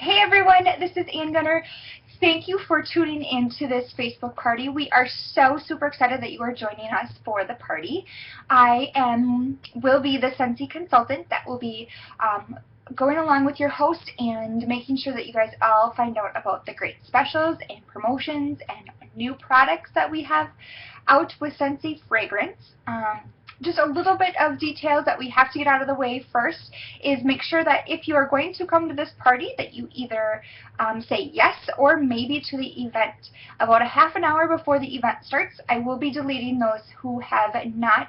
Hey everyone, this is Ann Gunner. Thank you for tuning in to this Facebook party. We are so super excited that you are joining us for the party. Will be the Scentsy consultant that will be going along with your host and making sure that you guys all find out about the great specials and promotions and new products that we have out with Scentsy Fragrance. Just a little bit of details that we have to get out of the way first is make sure that if you are going to come to this party that you either say yes or maybe to the event. About a half an hour before the event starts, I will be deleting those who have not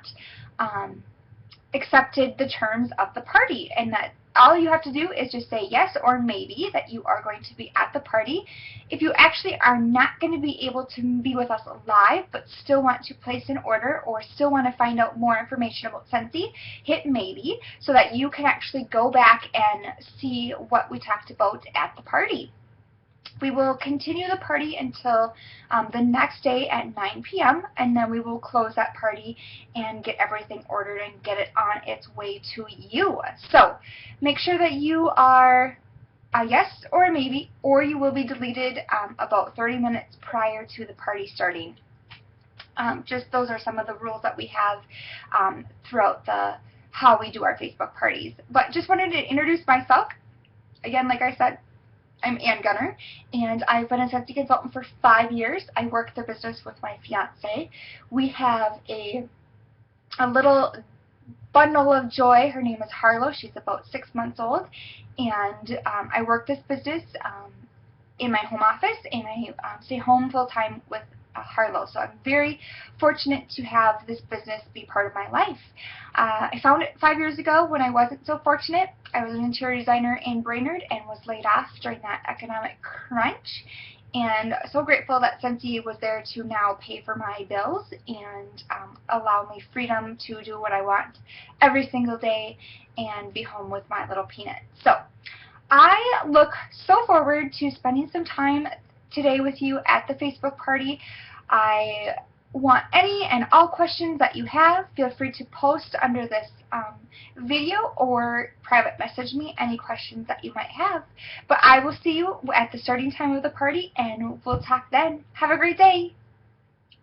accepted the terms of the party, and that all you have to do is just say yes or maybe that you are going to be at the party. If you actually are not going to be able to be with us live but still want to place an order or still want to find out more information about Scentsy, hit maybe so that you can actually go back and see what we talked about at the party. We will continue the party until the next day at 9 p.m. and then we will close that party and get everything ordered and get it on its way to you. So make sure that you are a yes or a maybe, or you will be deleted about 30 minutes prior to the party starting. Just those are some of the rules that we have throughout how we do our Facebook parties. But just wanted to introduce myself. Again, like I said, I'm Ann Gunner, and I've been a Scentsy consultant for 5 years. I work the business with my fiance. We have a little bundle of joy. Her name is Harlow. She's about 6 months old, and I work this business in my home office, and I stay home full-time with Harlow. So I'm very fortunate to have this business be part of my life. I found it 5 years ago when I wasn't so fortunate. I was an interior designer in Brainerd and was laid off during that economic crunch. And so grateful that Scentsy was there to now pay for my bills and allow me freedom to do what I want every single day and be home with my little peanut. So I look so forward to spending some time today with you at the Facebook party. I want any and all questions that you have. Feel free to post under this video or private message me any questions that you might have. But I will see you at the starting time of the party, and we'll talk then. Have a great day.